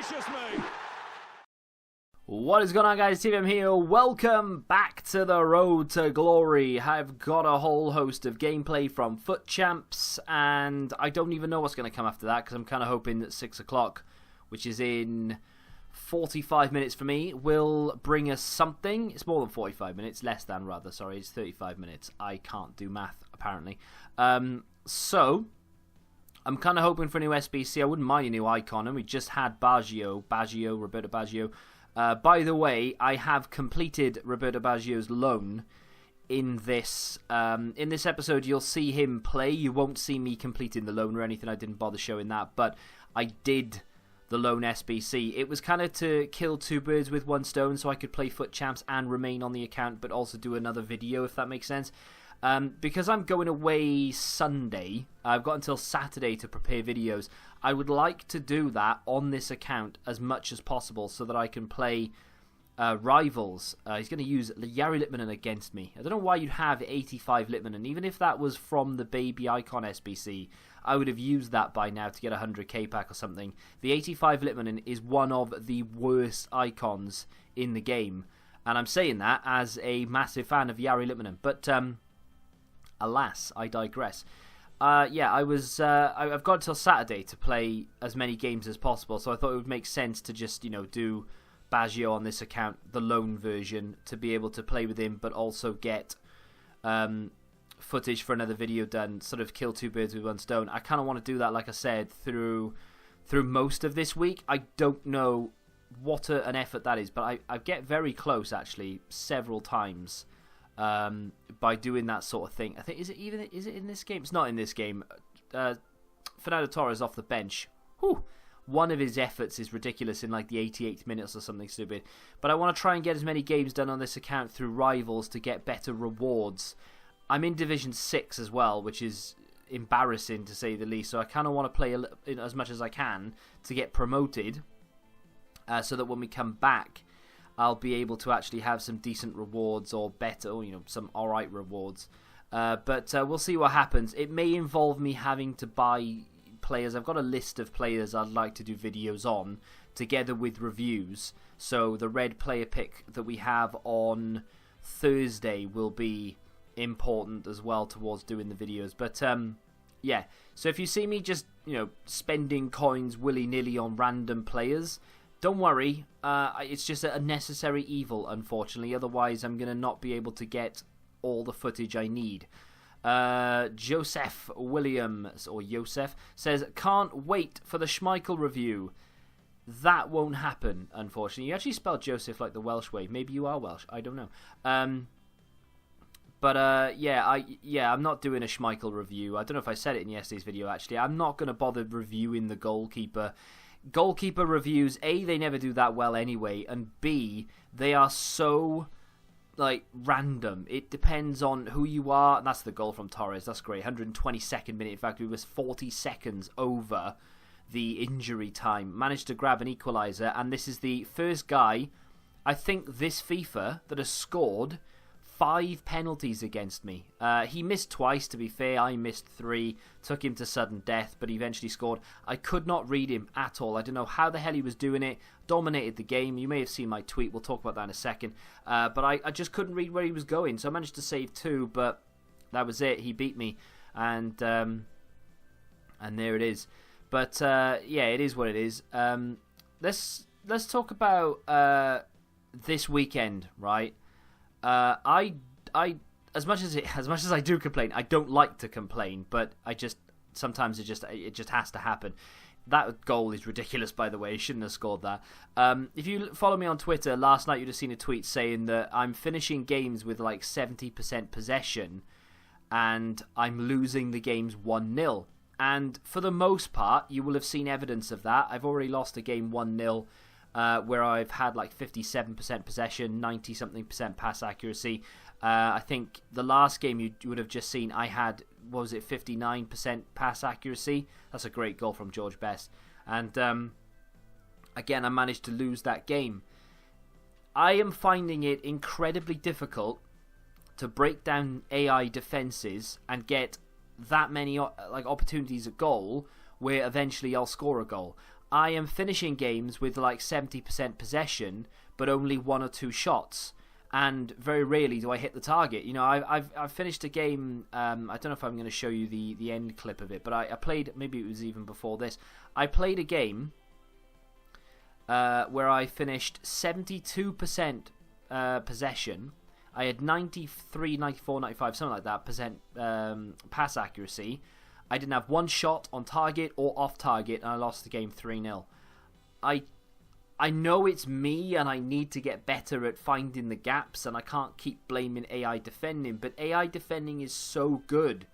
gracious me! What is going on, guys? TVM here. Welcome back to the road to glory. I've got a whole host of gameplay from Foot Champs, and I don't even know what's going to come after that because I'm kind of hoping that 6 o'clock, which is in 45 minutes for me, will bring us something. It's more than 45 minutes, less than rather, sorry, it's 35 minutes. I can't do math, apparently. So, I'm kind of hoping for a new SBC. I wouldn't mind a new icon, and we just had Roberto Baggio. By the way, I have completed Roberto Baggio's loan in this episode. You'll see him play. You won't see me completing the loan or anything. I didn't bother showing that, but I did the loan SBC. It was kind of to kill two birds with one stone, so I could play Foot Champs and remain on the account, but also do another video, if that makes sense. Because I'm going away Sunday, I've got until Saturday to prepare videos. I would like to do that on this account as much as possible so that I can play Rivals. He's going to use Jari Litmanen against me. I don't know why you'd have 85 Litmanen. Even if that was from the Baby Icon SBC, I would have used that by now to get a 100k pack or something. The 85 Litmanen is one of the worst icons in the game. And I'm saying that as a massive fan of Jari Litmanen. But, alas, I digress. I've got until Saturday to play as many games as possible, so I thought it would make sense to just, do Baggio on this account, the loan version, to be able to play with him, but also get footage for another video done, sort of kill two birds with one stone. I kind of want to do that, like I said, through most of this week. I don't know what an effort that is, but I get very close, actually, several times. By doing that sort of thing. I think, is it in this game? It's not in this game. Fernando Torres off the bench. Whew. One of his efforts is ridiculous in like the 88th minutes or something stupid. But I want to try and get as many games done on this account through Rivals to get better rewards. I'm in Division 6 as well, which is embarrassing to say the least. So I kind of want to play as much as I can to get promoted, so that when we come back, I'll be able to actually have some decent rewards or better, or, some alright rewards. But we'll see what happens. It may involve me having to buy players. I've got a list of players I'd like to do videos on, together with reviews. So the red player pick that we have on Thursday will be important as well towards doing the videos. But yeah, so if you see me just, spending coins willy-nilly on random players, don't worry, it's just a necessary evil, unfortunately. Otherwise, I'm going to not be able to get all the footage I need. Joseph Williams, or Joseph, says, can't wait for the Schmeichel review. That won't happen, unfortunately. You actually spelled Joseph like the Welsh way. Maybe you are Welsh, I don't know. I'm not doing a Schmeichel review. I don't know if I said it in yesterday's video, actually. I'm not going to bother reviewing the goalkeeper. Goalkeeper reviews, A, they never do that well anyway, and B, they are so, random. It depends on who you are, and that's the goal from Torres, that's great, 122nd minute, in fact, it was 40 seconds over the injury time, managed to grab an equaliser, and this is the first guy, I think, this FIFA, that has scored 5 penalties against me. He missed twice, to be fair. I missed 3. Took him to sudden death, but he eventually scored. I could not read him at all. I don't know how the hell he was doing it. Dominated the game. You may have seen my tweet. We'll talk about that in a second. But I just couldn't read where he was going. So I managed to save 2, but that was it. He beat me. And there it is. But yeah, it is what it is. Let's talk about this weekend, right? I as much as I do complain, I don't like to complain, but sometimes it just has to happen. That goal is ridiculous, by the way. He shouldn't have scored that. If you follow me on Twitter, last night you'd have seen a tweet saying that I'm finishing games with like 70% possession and I'm losing the games 1-0. And for the most part, you will have seen evidence of that. I've already lost a game 1-0 where I've had like 57% possession, 90-something% pass accuracy. I think the last game you would have just seen, I had, 59% pass accuracy. That's a great goal from George Best. And again, I managed to lose that game. I am finding it incredibly difficult to break down AI defenses and get that many opportunities at goal where eventually I'll score a goal. I am finishing games with like 70% possession, but only 1 or 2 shots. And very rarely do I hit the target. You know, I've finished a game. I don't know if I'm going to show you the end clip of it, but I played. Maybe it was even before this. I played a game where I finished 72% possession. I had 93, 94, 95, something like that percent pass accuracy. I didn't have 1 shot on target or off target, and I lost the game 3-0. I know it's me, and I need to get better at finding the gaps, and I can't keep blaming AI defending, but AI defending is so good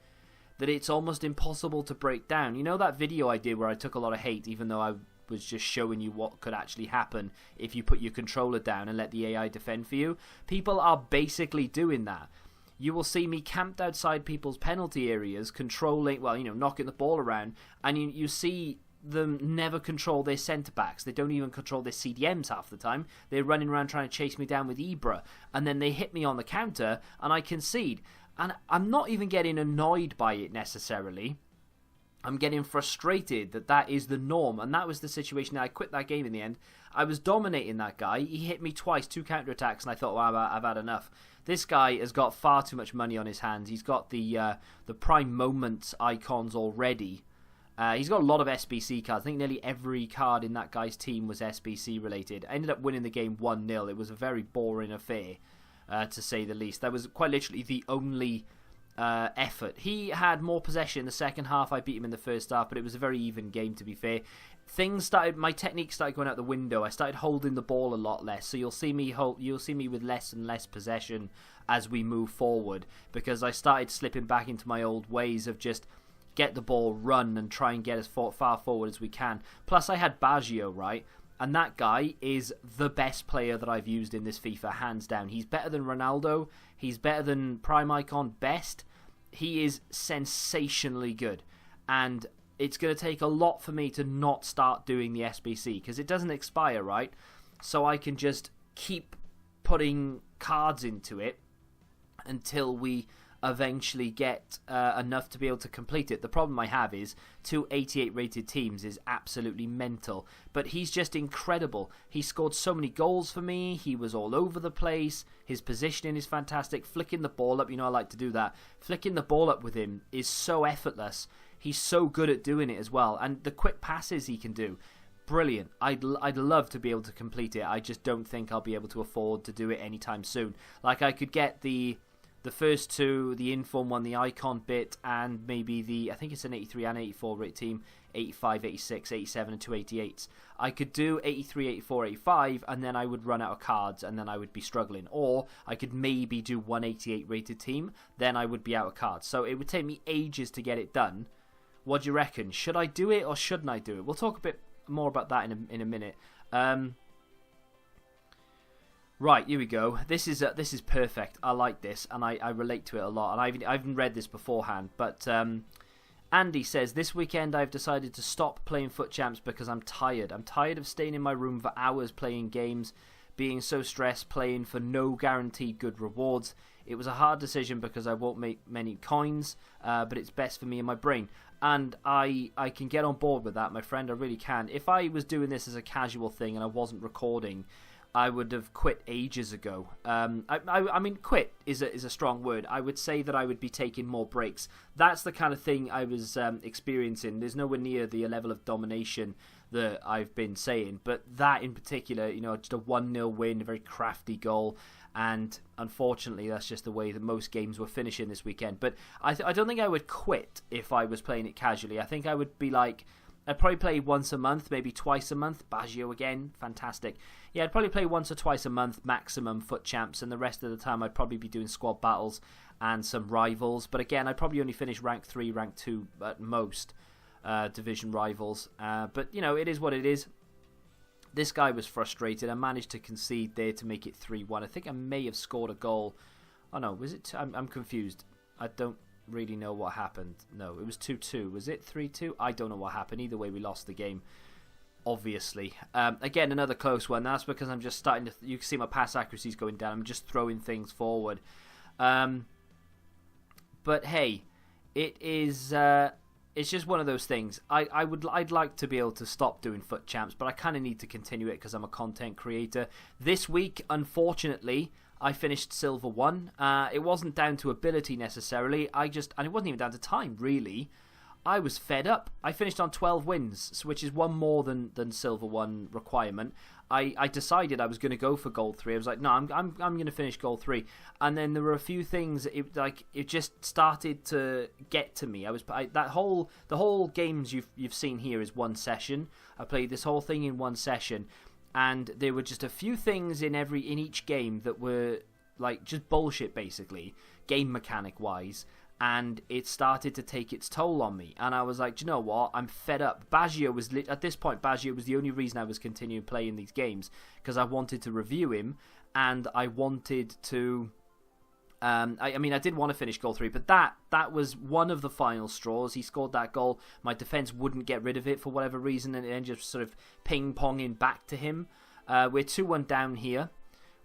that it's almost impossible to break down. You know that video I did where I took a lot of hate, even though I was just showing you what could actually happen if you put your controller down and let the AI defend for you? People are basically doing that. You will see me camped outside people's penalty areas, controlling, well, you know, knocking the ball around, and you see them never control their centre-backs. They don't even control their CDMs half the time. They're running around trying to chase me down with Ibra, and then they hit me on the counter, and I concede. And I'm not even getting annoyed by it necessarily. I'm getting frustrated that is the norm, and that was the situation. I quit that game in the end. I was dominating that guy. He hit me twice, 2 counterattacks, and I thought, well, I've had enough. This guy has got far too much money on his hands. He's got the prime moments icons already. He's got a lot of SBC cards. I think nearly every card in that guy's team was SBC related. I ended up winning the game 1-0. It was a very boring affair, to say the least. That was quite literally the only effort. He had more possession in the second half. I beat him in the first half, but it was a very even game, to be fair. My technique started going out the window. I started holding the ball a lot less, so you'll see me with less and less possession as we move forward, because I started slipping back into my old ways of just get the ball, run, and try and get as far forward as we can. Plus, I had Baggio, right? And that guy is the best player that I've used in this FIFA, hands down. He's better than Ronaldo. He's better than Prime Icon Best. He is sensationally good. And it's going to take a lot for me to not start doing the SBC, because it doesn't expire, right? So I can just keep putting cards into it until we eventually get enough to be able to complete it. The problem I have is 2 88 rated teams is absolutely mental, but he's just incredible. He scored so many goals for me. He was all over the place. His positioning is fantastic. Flicking the ball up, you know, I like to do that. Flicking the ball up with him is so effortless. He's so good at doing it as well, and the quick passes he can do, brilliant. I'd love to be able to complete it. I just don't think I'll be able to afford to do it anytime soon. Like, I could get the first 2, the inform one, the icon bit, and maybe I think it's an 83 and 84 rate team, 85, 86, 87 and 288s. I could do 83, 84, 85, and then I would run out of cards, and then I would be struggling. Or I could maybe do 188 rated team, then I would be out of cards. So it would take me ages to get it done. What do you reckon? Should I do it or shouldn't I do it? We'll talk a bit more about that in a minute. Right, here we go. This is perfect. I like this, and I relate to it a lot. And I haven't read this beforehand, but Andy says, this weekend I've decided to stop playing Foot Champs because I'm tired. I'm tired of staying in my room for hours playing games, being so stressed, playing for no guaranteed good rewards. It was a hard decision because I won't make many coins, but it's best for me and my brain. And I can get on board with that, my friend. I really can. If I was doing this as a casual thing and I wasn't recording, I would have quit ages ago. I mean, quit is a strong word. I would say that I would be taking more breaks. That's the kind of thing I was experiencing. There's nowhere near the level of domination that I've been saying, but that in particular, you know, just a 1-0 win, a very crafty goal, and unfortunately that's just the way that most games were finishing this weekend. But I don't think I would quit if I was playing it casually. I think I would be like, I'd probably play once a month, maybe twice a month. Baggio again, fantastic. Yeah, I'd probably play once or twice a month, maximum Foot Champs, and the rest of the time I'd probably be doing squad battles and some rivals. But again, I'd probably only finish rank 3, rank 2 at most, division rivals. But, you know, it is what it is. This guy was frustrated. I managed to concede there to make it 3-1. I think I may have scored a goal. Oh, no, was it? I'm confused. I don't really know what happened. No, it was 2-2. Was it 3-2? I don't know what happened. Either way, we lost the game, obviously. Again, another close one. That's because I'm just starting to... You can see my pass accuracy is going down. I'm just throwing things forward. But hey, it is it's just one of those things. I'd like to be able to stop doing FUT Champs, but I kind of need to continue it because I'm a content creator. This week, unfortunately, I finished Silver 1. It wasn't down to ability necessarily. And it wasn't even down to time, really. I was fed up. I finished on 12 wins, which is one more than Silver 1 requirement. I decided I was going to go for Gold 3. I was like, no, I'm going to finish Gold 3. And then there were a few things. It just started to get to me. The whole games you've seen here is one session. I played this whole thing in one session, and there were just a few things in each game that were like just bullshit, basically, game mechanic wise. And it started to take its toll on me. And I was like, do you know what? I'm fed up. At this point, Baggio was the only reason I was continuing playing these games, because I wanted to review him, and I wanted to... I did want to finish goal 3, but that was one of the final straws. He scored that goal. My defence wouldn't get rid of it for whatever reason, and it ended up sort of ping-ponging back to him. We're 2-1 down here.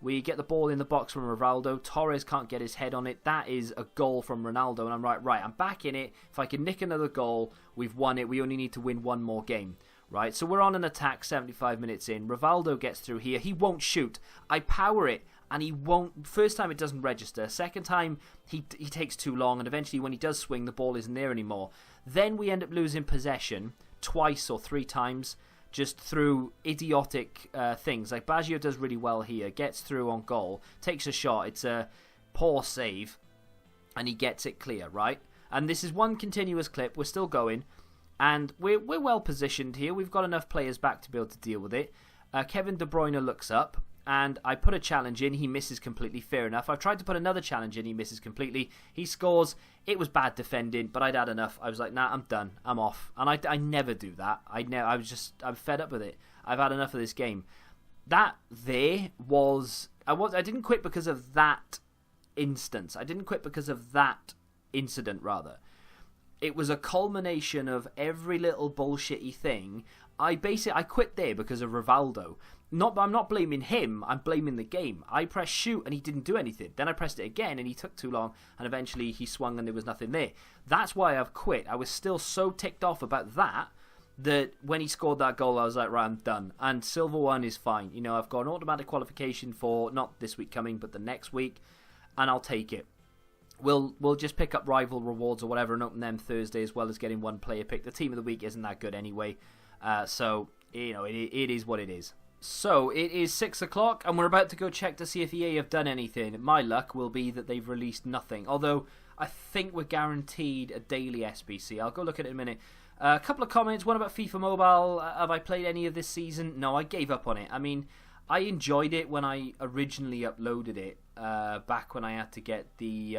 We get the ball in the box from Rivaldo. Torres can't get his head on it. That is a goal from Ronaldo. And I'm right, I'm back in it. If I can nick another goal, we've won it. We only need to win one more game. Right, so we're on an attack 75 minutes in. Rivaldo gets through here. He won't shoot. I power it, and he won't. First time it doesn't register. Second time he takes too long, and eventually when he does swing, the ball isn't there anymore. Then we end up losing possession twice or 3 times, just through idiotic things. Like Baggio does really well here, gets through on goal, takes a shot, it's a poor save, and he gets it clear, right? And this is one continuous clip, we're still going, and we're well positioned here, we've got enough players back to be able to deal with it. Kevin De Bruyne looks up, and I put a challenge in, he misses completely, fair enough. I've tried to put another challenge in, he misses completely, he scores. It was bad defending, but I'd had enough. I was like, nah, I'm done, I'm off. And I never do that. I'm fed up with it. I've had enough of this game. That there was, I didn't quit because of that instance. I didn't quit because of that incident, rather. It was a culmination of every little bullshitty thing. I quit there because of Rivaldo. I'm not blaming him, I'm blaming the game. I pressed shoot and he didn't do anything. Then I pressed it again and he took too long, and eventually he swung and there was nothing there. That's why I've quit. I was still so ticked off about that when he scored that goal, I was like, right, I'm done. And Silver 1 is fine. You know, I've got an automatic qualification for not this week coming, but the next week, and I'll take it. We'll just pick up rival rewards or whatever and open them Thursday, as well as getting one player pick. The team of the week isn't that good anyway. So, you know, it is what it is. So, it is 6 o'clock, and we're about to go check to see if EA have done anything. My luck will be that they've released nothing. Although, I think we're guaranteed a daily SBC. I'll go look at it in a minute. A couple of comments. One about FIFA Mobile. Have I played any of this season? No, I gave up on it. I mean, I enjoyed it when I originally uploaded it. Back when I had to get the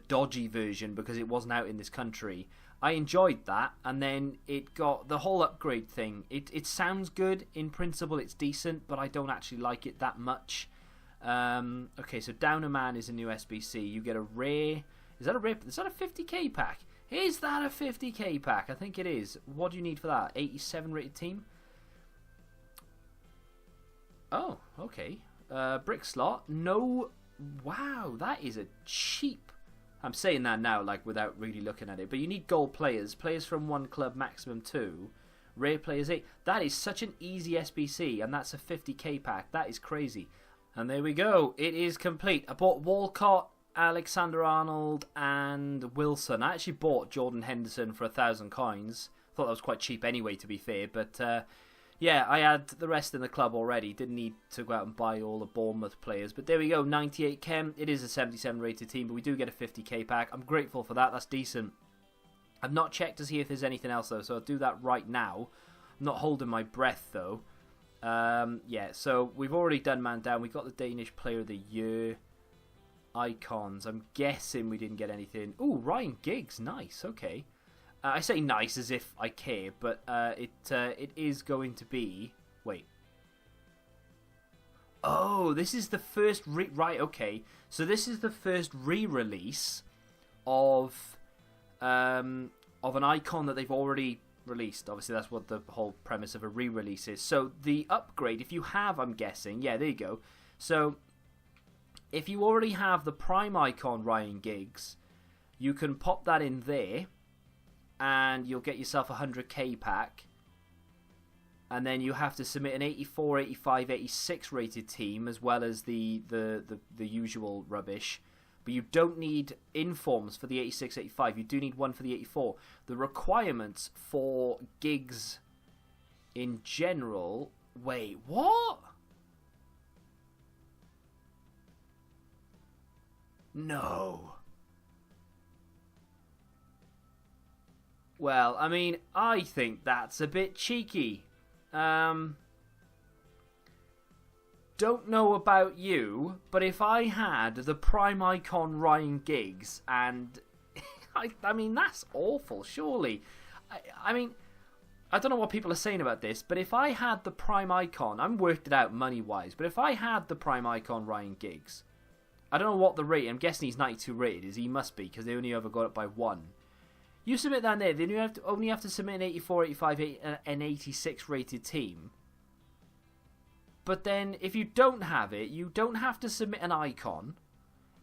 dodgy version because it wasn't out in this country. I enjoyed that, and then it got the whole upgrade thing. It sounds good in principle, it's decent, but I don't actually like it that much. Okay, so Down a Man is a new SBC. You get a rare. Is that a 50k pack? Is that a 50k pack? I think it is. What do you need for that? 87 rated team. Oh, okay. Brick slot. No. Wow, that is a cheap. I'm saying that now, like, without really looking at it. But you need gold players. Players from 1 club, maximum 2. Rare players 8. That is such an easy SBC, and that's a 50k pack. That is crazy. And there we go. It is complete. I bought Walcott, Alexander-Arnold, and Wilson. I actually bought Jordan Henderson for 1,000 coins. Thought that was quite cheap anyway, to be fair. But, yeah, I had the rest in the club already. Didn't need to go out and buy all the Bournemouth players. But there we go, 98 chem. It is a 77 rated team, but we do get a 50k pack. I'm grateful for that. That's decent. I've not checked to see if there's anything else, though, so I'll do that right now. I'm not holding my breath, though. Yeah, so we've already done Man Down. We've got the Danish Player of the Year icons. I'm guessing we didn't get anything. Ooh, Ryan Giggs. Nice, okay. I say nice as if I care, but it is going to be... Wait. Oh, this is the first... Right, okay. So this is the first re-release of an icon that they've already released. Obviously, that's what the whole premise of a re-release is. So the upgrade, if you have, I'm guessing... Yeah, there you go. So if you already have the Prime icon, Ryan Giggs, you can pop that in there. and you'll get yourself a 100k pack. And then you have to submit an 84, 85, 86 rated team, as well as the usual rubbish. But you don't need informs for the 86, 85. You do need one for the 84. The requirements for gigs in general... Wait, what? No. Well, I mean, I think that's a bit cheeky. Don't know about you, but if I had the Prime Icon Ryan Giggs, and I mean, that's awful, surely. I mean, I don't know what people are saying about this, but if I had the Prime Icon, I'm worked it out money-wise, but if I had the Prime Icon Ryan Giggs, I don't know what the rate, I'm guessing he's 92 rated, he must be, because they only ever got it by one. You submit that there, then you only have to submit an 84, 85, an 86 rated team. But then, if you don't have it, you don't have to submit an icon.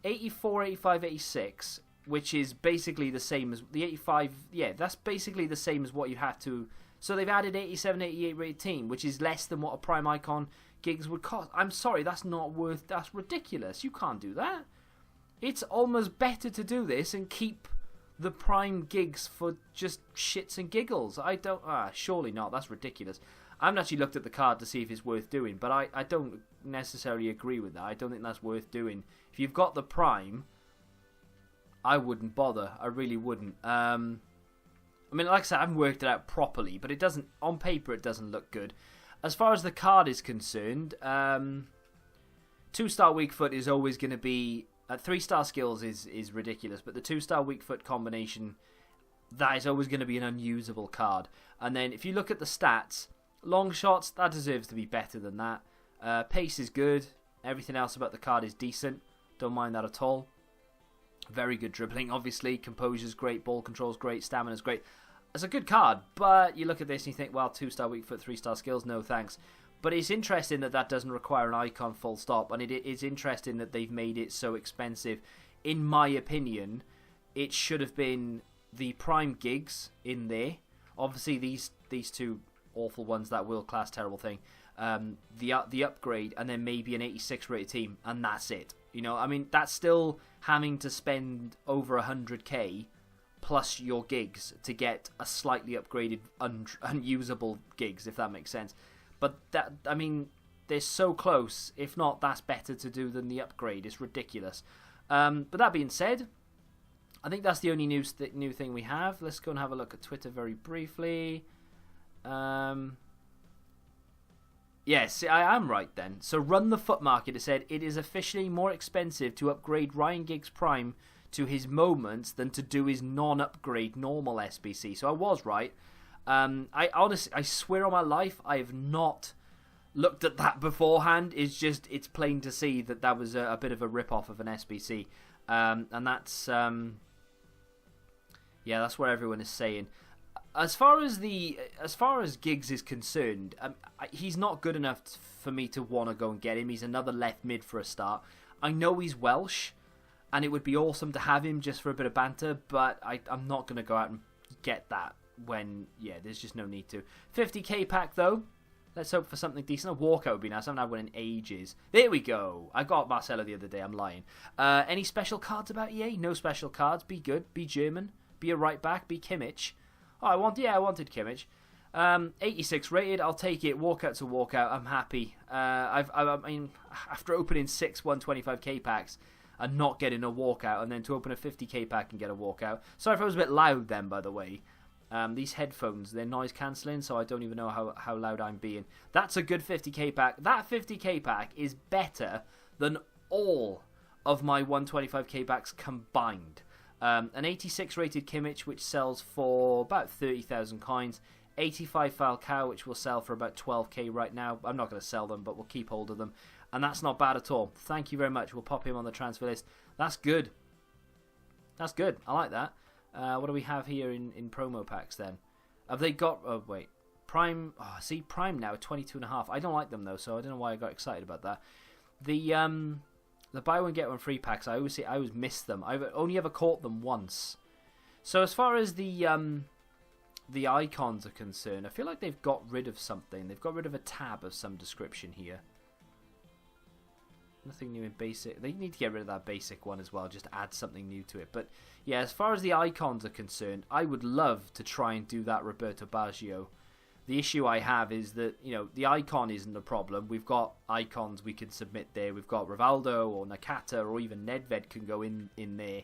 84, 85, 86, which is basically the same as the 85. Yeah, that's basically the same as what you had to. So they've added 87, 88 rated team, which is less than what a Prime Icon Gigs would cost. I'm sorry, that's ridiculous. You can't do that. It's almost better to do this and keep the Prime Gigs for just shits and giggles. Surely not. That's ridiculous. I haven't actually looked at the card to see if it's worth doing, but I don't necessarily agree with that. I don't think that's worth doing. If you've got the Prime, I wouldn't bother. I really wouldn't. I mean, like I said, I haven't worked it out properly, but it doesn't, on paper, it doesn't look good. As far as the card is concerned, 2-star weak foot is always going to be... 3-star skills is ridiculous, but the 2-star weak foot combination, that is always going to be an unusable card. And then if you look at the stats, long shots, that deserves to be better than that. Pace is good. Everything else about the card is decent. Don't mind that at all. Very good dribbling, obviously. Composure's great. Ball control's great. Stamina's great. It's a good card, but you look at this and you think, well, 2-star weak foot, 3-star skills, no thanks. But it's interesting that doesn't require an icon full stop, and it is interesting that they've made it so expensive. In my opinion, it should have been the Prime Gigs in there. Obviously, these two awful ones, that world class terrible thing, the upgrade, and then maybe an 86 rated team, and that's it. You know, I mean, that's still having to spend over 100k plus your gigs to get a slightly upgraded unusable gigs, if that makes sense. But that, I mean, they're so close. If not, that's better to do than the upgrade. It's ridiculous. But that being said, I think that's the only new thing we have. Let's go and have a look at Twitter very briefly. Yes, I am right then. So Run the Foot Market has said it is officially more expensive to upgrade Ryan Giggs Prime to his moments than to do his non-upgrade normal SBC. So I was right. I honestly, I swear on my life, I have not looked at that beforehand. It's plain to see that was a bit of a rip-off of an SBC. And that's, that's what everyone is saying. As far as Giggs is concerned, he's not good enough for me to want to go and get him. He's another left mid for a start. I know he's Welsh, and it would be awesome to have him just for a bit of banter, but I'm not going to go out and get that when, there's just no need to. 50k pack, though. Let's hope for something decent. A walkout would be nice. I haven't had one in ages. There we go. I got Marcelo the other day. I'm lying. Any special cards about EA? No special cards. Be good. Be German. Be a right back. Be Kimmich. Oh, I wanted Kimmich. 86 rated. I'll take it. Walkout to walkout. I'm happy. I mean, after opening 6 125k packs and not getting a walkout, and then to open a 50k pack and get a walkout. Sorry if I was a bit loud then, by the way. These headphones, they're noise cancelling, so I don't even know how loud I'm being. That's a good 50k pack. That 50k pack is better than all of my 125k packs combined. An 86 rated Kimmich, which sells for about 30,000 coins. 85 Falcao, which will sell for about 12k right now. I'm not going to sell them, but we'll keep hold of them. And that's not bad at all. Thank you very much. We'll pop him on the transfer list. That's good. That's good. I like that. What do we have here in promo packs then? Have they got... Oh, wait. Prime... Oh, see, Prime now, 22.5. I don't like them, though, so I don't know why I got excited about that. The buy one, get one free packs, I always miss them. I've only ever caught them once. So as far as the the icons are concerned, I feel like they've got rid of something. They've got rid of a tab of some description here. Nothing new in basic. They need to get rid of that basic one as well. Just add something new to it. But yeah, as far as the icons are concerned, I would love to try and do that Roberto Baggio. The issue I have is that, you know, the icon isn't the problem. We've got icons we can submit there. We've got Rivaldo or Nakata or even Nedved can go in there.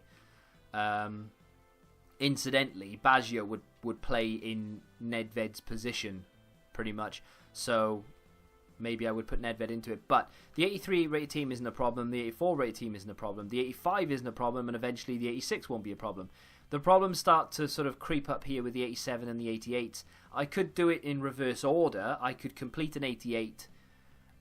Incidentally, Baggio would play in Nedved's position pretty much. So maybe I would put Nedved into it. But the 83 rated team isn't a problem. The 84 rated team isn't a problem. The 85 isn't a problem. And eventually the 86 won't be a problem. The problems start to sort of creep up here with the 87 and the 88. I could do it in reverse order. I could complete an 88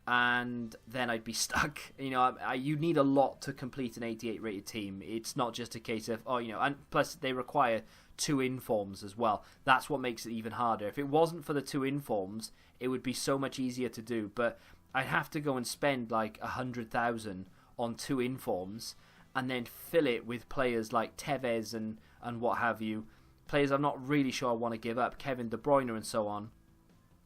and then I'd be stuck. You know, you need a lot to complete an 88 rated team. It's not just a case of, oh, you know, and plus they require 2 informs as well. That's what makes it even harder. If it wasn't for the 2 informs, it would be so much easier to do. But I'd have to go and spend like 100,000 on 2 informs and then fill it with players like Tevez and what have you. Players I'm not really sure I want to give up, Kevin De Bruyne and so on.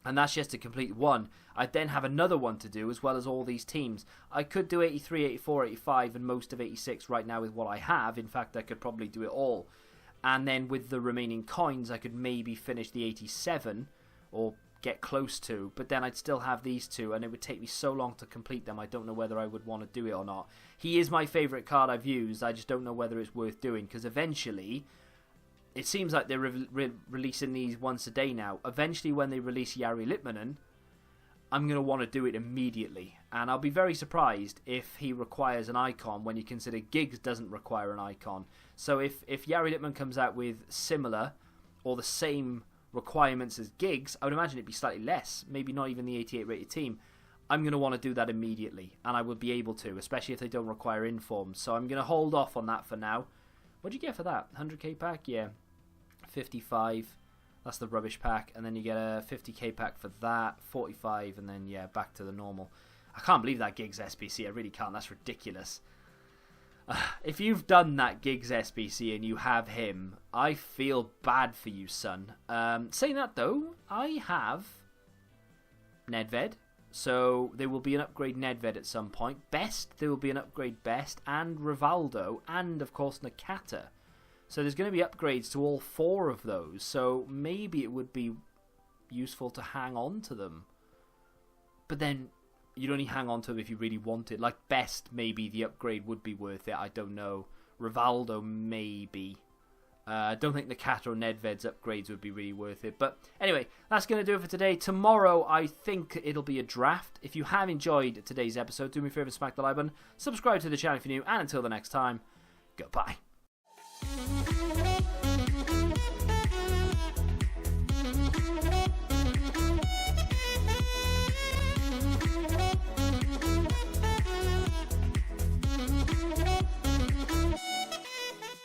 And that's just to complete one. I'd then have another one to do as well as all these teams. I could do 83, 84, 85 and most of 86 right now with what I have. In fact, I could probably do it all. And then with the remaining coins, I could maybe finish the 87 or get close to. But then I'd still have these 2 and it would take me so long to complete them. I don't know whether I would want to do it or not. He is my favourite card I've used. I just don't know whether it's worth doing because eventually... It seems like they're releasing these once a day now. Eventually, when they release Jari Litmanen, I'm going to want to do it immediately. And I'll be very surprised if he requires an icon when you consider Giggs doesn't require an icon. So if Jari Litmanen comes out with similar or the same requirements as Giggs, I would imagine it'd be slightly less. Maybe not even the 88 rated team. I'm going to want to do that immediately. And I would be able to, especially if they don't require informs. So I'm going to hold off on that for now. What'd you get for that? 100k pack? Yeah. 55. That's the rubbish pack. And then you get a 50k pack for that. 45. And then, yeah, back to the normal. I can't believe that Giggs SBC. I really can't. That's ridiculous. If you've done that Giggs SBC and you have him, I feel bad for you, son. Saying that, though, I have Nedved. So there will be an upgrade Nedved at some point. Best, there will be an upgrade Best and Rivaldo and, of course, Nakata. So there's going to be upgrades to all 4 of those. So maybe it would be useful to hang on to them. But then you'd only hang on to them if you really want it. Like Best, maybe the upgrade would be worth it. I don't know. Rivaldo, maybe. I don't think Nakata or Nedved's upgrades would be really worth it. But anyway, that's going to do it for today. Tomorrow, I think it'll be a draft. If you have enjoyed today's episode, do me a favour and smack the like button. Subscribe to the channel if you're new. And until the next time, goodbye.